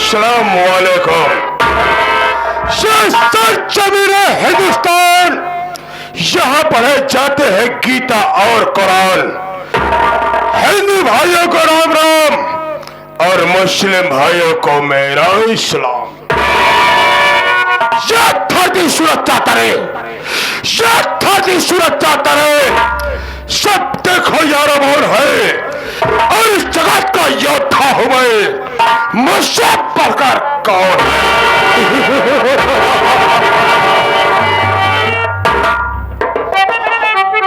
अस्सलाम वालेकुम। जमीन हिंदुस्तान, यहाँ पढ़े जाते हैं गीता और कुरान। हिंदू भाइयों को राम राम और मुस्लिम भाइयों को मेरा इस्लाम। यह धरती सूरत चाहता रहे, यह धरती सूरत चाहता रहे। सब देखो यार मोर है और इस जगत का योद्धा हूं मैं, मुझसे बढ़कर कौन।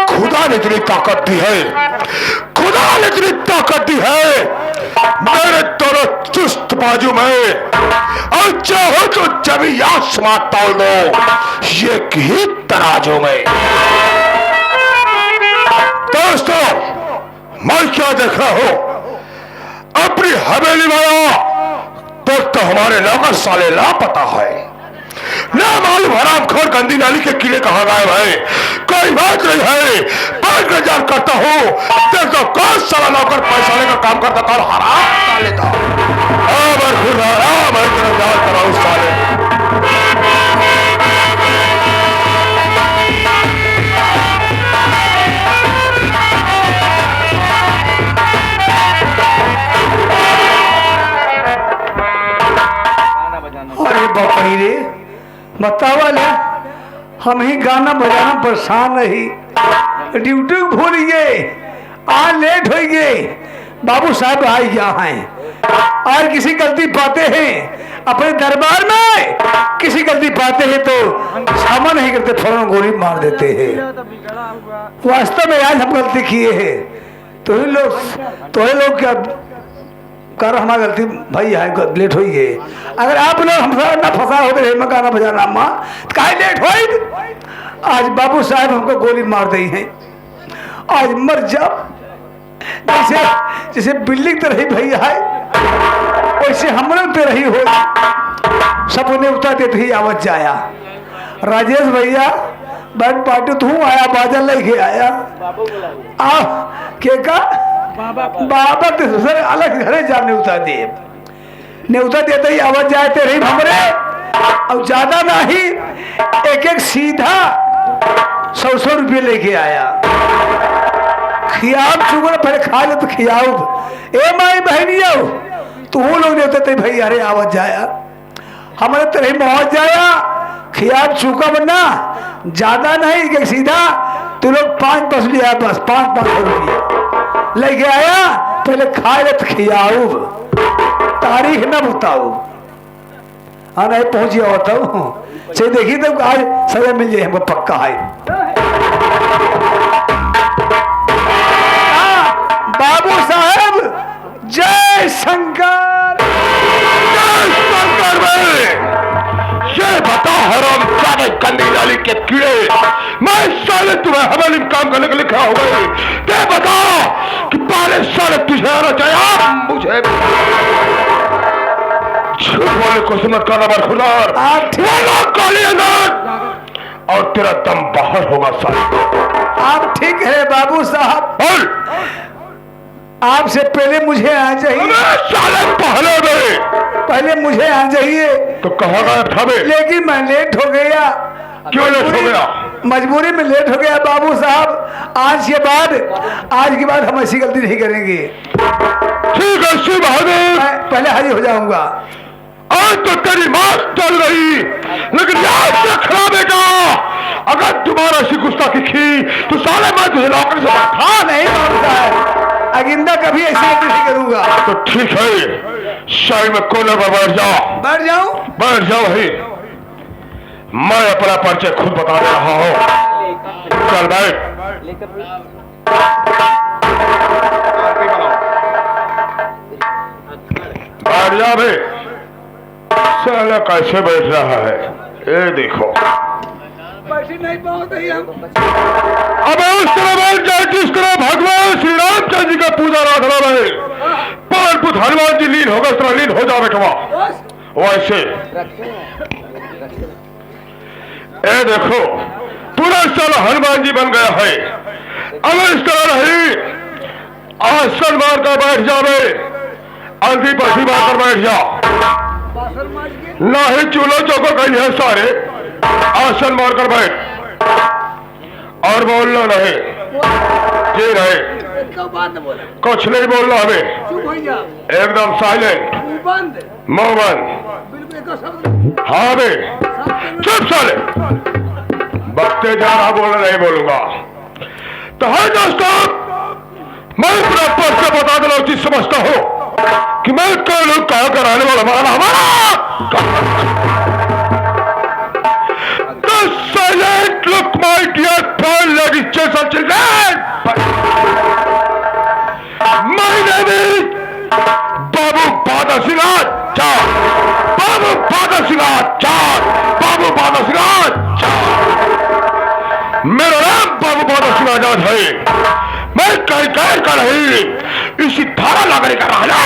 खुदा ने इतनी ताकत दी है, खुदा ने इतनी ताकत दी है मेरे दोनों चुस्त बाजू में, और चाहो तो जमी आसमां तोड़ दो ये ही तराजू में। दोस्तों, मैं क्या देख रहा हूं अपनी हवेली में आया तो हमारे नौकर साले लापता है, ना मालूम हरामखोर गंदी नाली के कीड़े कहां गायब है। कोई बात नहीं है, बात गुजार करता हूं। देखो कौन साला नौकर पैसा लेकर काम करता, कौन हराम लेता। साले बकरी रे बतावा ले, हम ही गाना बजाना परेशान रही, ड्यूटी भूल गए, आज लेट हो गए। बाबू साहब आ गया हैं और किसी गलती पाते हैं अपने दरबार में, किसी गलती पाते हैं तो सामना नहीं करते, फौरन गोली मार देते हैं। वास्तव में आज हम गलती किए हैं, तो ही लोग क्या कर, हमारी गलती भाई है, लेट हो गए। अगर आप लोग हमसे ना फंसा होते मैं गाना बजाना अम्मा काहे लेट हो। आज बाबू साहब हमको गोली मार दी है, आज मर जा। जैसे बिल्डिंग तो रही भैया है वैसे हम लोग तो रही हो, सब उन्हें उतर देते ही आवाज जाया। राजेश भैया बैठ पार्टी तू आया, बाजा लेके आया आ के का बाबा तो सर अलग घरे जा न्यूता दे, न्यूता देते ही आवाज जाते रही हमरे, और ज्यादा नहीं एक एक सीधा 100 रुपये लेके आया। खियाब चुगड़ पहले खा ले तो खियाऊ, ए माई बहनिया तू लोग देते थे भाई, अरे आवाज जाया हमारे तरह मौज जाया। खियाब चूका बनना ज्यादा नहीं, एक सीधा तू लोग 5 लिया, बस 5 रुपया लेके आया। पहले खाए ले तो खियाऊ, तारीख न बताऊ। हाँ नहीं पहुंच गया होता हूँ से देखी तो आज सजा मिल जाए हमको पक्का है। बाबू साहब जय शंकर, जय शंकर भाई। ये बता हराम जाने गंदी नाली के कीड़े, मैं साले तुम्हें हवेली में काम करने के लिए लिखा हो गई। ते बता कि पहले साले तुझे आना चाहिए, मुझे झूठ बोलने को सुमत करना बरखुदार और तेरा दम बाहर होगा साले। आप ठीक है बाबू साहब, आपसे पहले मुझे आ जाइए। साले पहले मुझे आ जाइए तो कहाँ गया था बे? लेकिन मैं लेट हो गया। क्यों लेट हो गया? मजबूरी में लेट हो गया बाबू साहब। आज के बाद हम ऐसी गलती नहीं करेंगे। ठीक है शिव बहादुर, पहले हाजिर हो जाऊंगा। आज तो तेरी मौत चल रही, लेकिन याद रखना बेटा, अगर तुम्हारा सी गुस्ताखी की तो साले मैं तुझे नौकरी से हाँ नहीं बाबू साहब, अगिंदा कभी ऐसी गलती नहीं करूंगा। तो ठीक है, शाही में कोने पर बैठ जाओ। बैठ जाऊं? बैठ जाओ ही, मैं अपना परिचय खुद बता दे रहा हूँ। चल बैठ। बैठ जा बे। साला कैसे बैठ रहा है, ये देखो। नहीं बहुत ही हम। अब उस तरह बैठ जाए जिस तरह भगवान श्री रामचंद्र जी का पूजा राधना रहे, पालपुत हनुमान जी लीन होगा, उस तरह लीन हो जावे कमा वैसे। ए देखो पूरा साला हनुमान जी बन गया है। अगर इस तरह रही, आसन मार कर बैठ जावे, अंधी पसी मार कर बैठ जा। नहीं चूल्हा चौको कहीं है सारे। आसन मारकर बैठ और बोलना नहीं। जी रहे कुछ नहीं बोलना हमें। एकदम साइलेंट। मुंह बंद। हाँ बे चुप साले। बकते जा रहा बोलना नहीं बोलूंगा। तो है दोस्तों मैं अपने पर से बता देना उचित समझता हूँ कि मैं कौन हूँ कहा कराने वाला हमारा The silent look my dear Paul ladies and children. My name is Babu Bada Singh Char. Babu Bada Singh Char. Babu Bada Singh Char. मेरा नाम बाबू बहादुर सिंह आजाद है। मैं कहीं का नहीं इसी धारा लागने का राजा।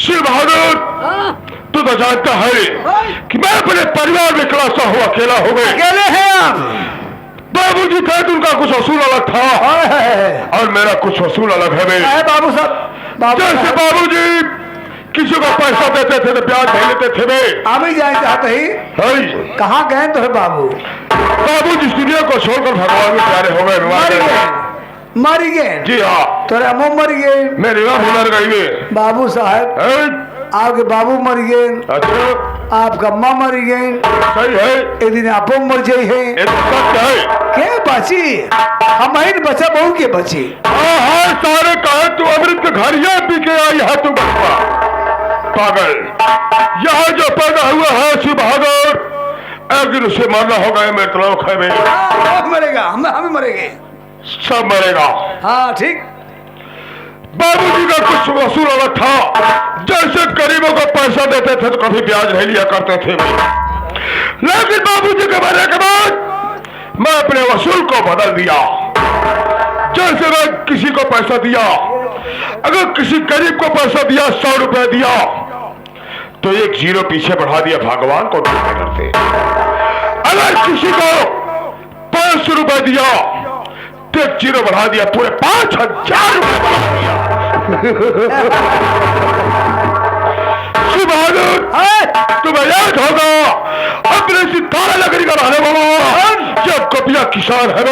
शिव बहादुर तू तो जानता है कि मैं अपने परिवार में खलासा हुआ अकेला हो गए। अकेले हैं आप? बाबूजी थे तो उनका कुछ वसूल अलग था और मेरा कुछ वसूल अलग है। बाबू साहब जैसे बाबूजी किसी को पैसा देते थे तो ब्याज नहीं लेते थे वे। हम ही जाए चाहते ही कहाँ गए तो है बाबू? बाबू जिस दुनिया को छोड़कर भगवान में प्यारे हो गए। मर गए? जी हाँ तोरा मुँह मर गए। मेरी माँ हुनर गई वे। बाबू साहब आपके बाबू मर गए। अच्छा आपका माँ मर गए। सही है। एक दिन आप मर जाए है। सत्य है। क्या बची? हम बचा बहू के बची। हाँ सारे कहे तू अमृत के घर ये पी के आई है तू बचपा पागल। यहाँ जो पैदा हुआ है शिव बहादुर एक दिन उसे मरना होगा। मेरे तलाक है मरेगा। हम मरेंगे सब मरेगा। हाँ ठीक। बाबूजी का कुछ वसूल अलग था। जैसे गरीबों को पैसा देते थे तो कभी ब्याज नहीं लिया करते थे। लेकिन बाबूजी के मरने के बाद मैं अपने वसूल को बदल दिया। जैसे मैं किसी को पैसा दिया, अगर किसी गरीब को पैसा दिया 100 रुपए दिया तो एक जीरो पीछे बढ़ा दिया भगवान को डरते डरते। अगर किसी को 500 रुपए दिया तो एक जीरो बढ़ा दिया पूरे 5000 रुपए बढ़ा दिया। बहादुर तुम्हें याद होगा अपने सितारा लकड़ी का रहने वाला जब कपिया किसान है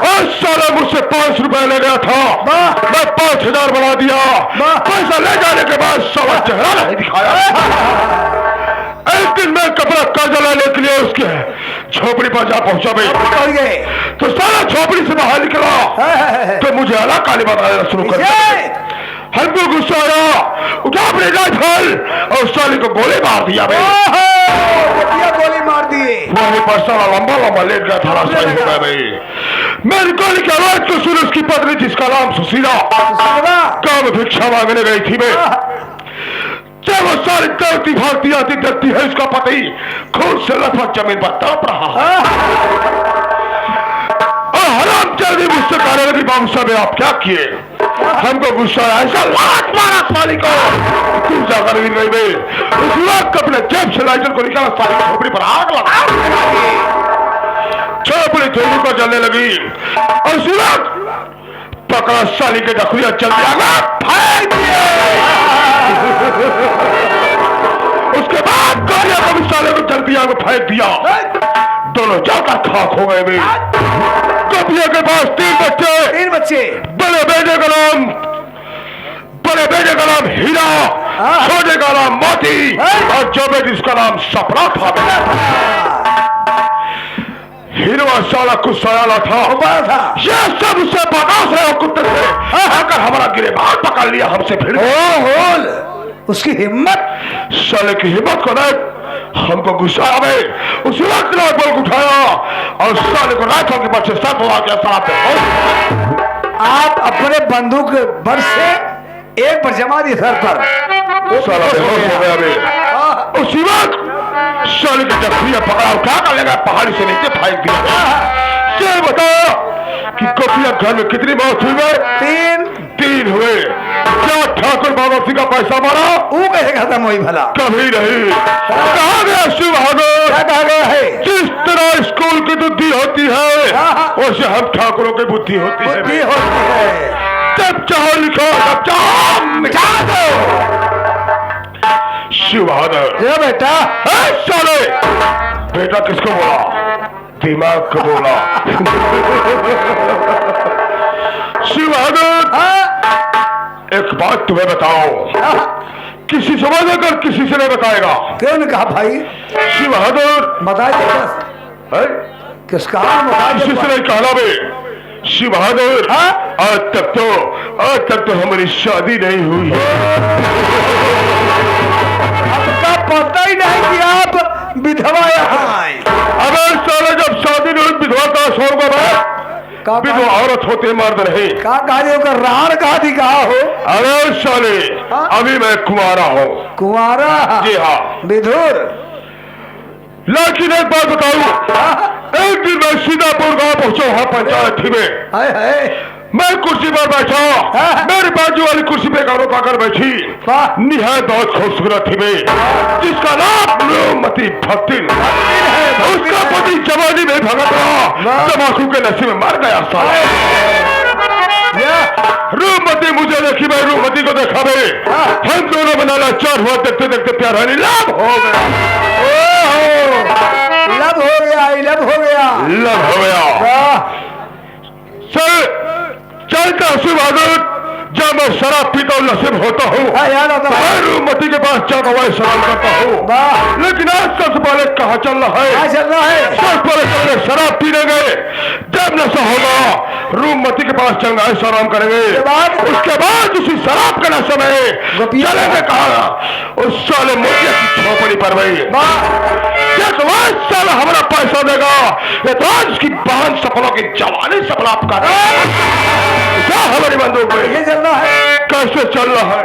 और साला मुझसे 500 रुपए ले गया था। मैं 5000 बढ़ा दिया। पैसा ले जाने के बाद साला चेहरा नहीं दिखाया। एक दिन मैं कपड़ा कर्जा लेने के लिए उसके झोपड़ी पर जा पहुंचा भाई तो सारा झोपड़ी से बाहर निकला तो मुझे अलग काली बताना शुरू कर दिया। हमको गुस्सा आया, उठा अपने राइफल और साली को गोली मार दिया भाई। गोली मार दिए। वहीं पर साला लंबा लंबा लेट गया था। सही हो गया भाई। मेरी गोली की आवाज तो सुन उसकी पत्नी जिसका नाम सुशीला काम भिक्षा मांगने गई थी मैं। जब वो सारी दौड़ती भागती आती देखती है उसका पति खून से लथपथ जमीन पर तड़प रहा है। हराम जल्दी मुझसे कहने लगी बाबू साहब आप क्या किए? हमको गुस्सा आया, ऐसा लात मारा साली को तू जाकर गिर गई भाई। उस वक्त अपने जेब से लाइटर को निकाला साली की झोपड़ी पर आग लगा। झोपड़ी थोड़ी को जलने लगी और उस वक्त पकड़ा साली के दखुरिया चल दिया फेंक दिए। उसके बाद गोलियां को साले को जल दिया फेंक दिया। दोनों जाकर खाक हो गए भाई। कपिया के पास 3 बच्चे। बड़े बेटे का नाम हीरा, छोटे का नाम मोती और जो बेटी उसका नाम सपना था। हीरा साला कुछ सयाला था। ये सब उससे बर्दाश्त है और कुत्ते से आकर हमारा गिरबान पकड़ लिया हमसे फिर। उसकी हिम्मत साले की हिम्मत को नहीं हमको गुस्सा आ गए। उस वक्त राइफल उठाया और साले को राइफल के बच्चे सर पड़ा के साथ आप अपने बंदूक बल से एक पर जमा दिए सर पर। साला बेहोश हो गया बे। उसी वक्त साले के जख्मिया पकड़ा उठा कर लेगा पहाड़ी से नीचे फेंक दिया। ये बताओ कि कपिया घर में कितनी मौत हुई है? 3 हुए। क्या ठाकुर बाबा सिंह का पैसा मारा? वो कैसे खत्म हुई भला? कभी नहीं। कहा गया शिव बहादुर? क्या कहा गया है? जिस तरह स्कूल की बुद्धि होती है वैसे हम ठाकुरों की बुद्धि होती है। जब चाहो लिखो, जब चाहो मिटा दो। शिव बहादुर। ये बेटा साले बेटा किसको बोला? दिमाग को बोला। शिव बहादुर एक बात तुम्हें बताओ, किसी से वादा कर, किसी से नहीं बताएगा। क्यों नहीं कहा भाई? शिव बहादुर बताइए किसका किसी से नहीं कहना बे। शिव बहादुर आज तक तो हमारी शादी नहीं हुई है। आपका पता ही नहीं कि आप विधवा यहाँ। अबे साले जब शादी नहीं हुई विधवा का शौक है? विधवा औरत होते मर्द नहीं। का कार्यों का राण का दिखा हो? अरे साले अभी मैं कुंवारा हूँ। कुंवारा? जी हाँ। विधुर। लेकिन एक बात बताऊं, एक दिन मैं सीतापुर गांव पहुंचा वहां पंचायत थी में। मैं कुर्सी पर बैठा, मेरी बाजू वाली कुर्सी पे गारों पाकर बैठी निहायत बहुत खूबसूरत थी मैं, जिसका नाम रूपमती भक्तिन। उसका पति जवानी में भगत रहा, तम्बाकू के नशे में मर गया साला। रूपमती मुझे देखी, मैं रूपमती को देखा मैं, हम दोनों बना लाचार हुआ, देखते देखते प्यार हनी लब हो गया। लब हो गया, लब हो गया, लब हो गया। सर चलता शिव बहादुर, जब मैं शराब पीता हूँ नसीब होता हूँ, मैं रूपमती के पास जाता हुआ सलाम करता हूँ। लेकिन आज सबसे पहले कहाँ चल रहा है? सबसे पहले शराब पीने गए, जब नशा होगा रूपमती के पास चलना है, सलाम करेंगे। उसके बाद उसी शराब के नशे में चलेंगे कहा? उस साले मोतिया की झोपड़ी पर भाई साला हमारा पैसा देगा, ये तो आज उसकी बहन सपनों की जवानी सपना आपका क्या हमारी बंदूक में ये चल रहा है? कैसे चल रहा है?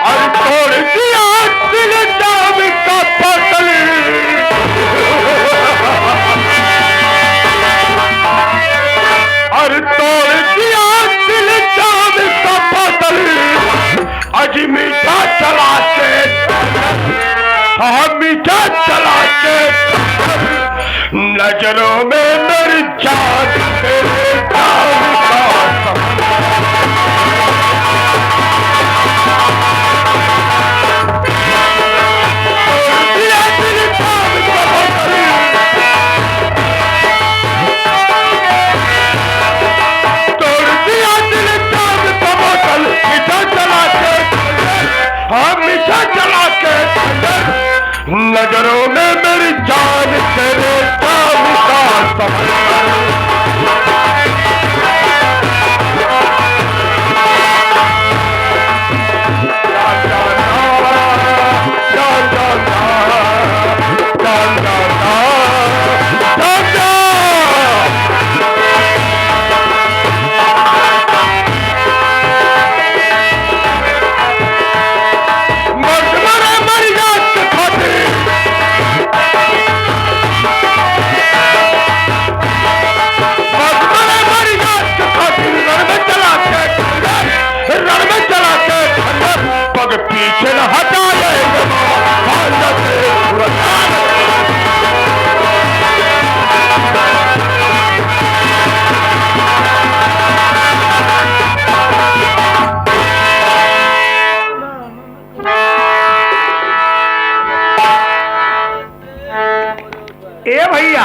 अरे तोड़ दिया दिल जाम का पतल, अरे तोड़ दिया दिल जाम का पतल, आज मीठा चला के, हाँ मीठा चला के, नजरों में मेरी जान तेरे नाम का नजरों में मेरी जान तेरे नाम का पीछे न हटाए ए भैया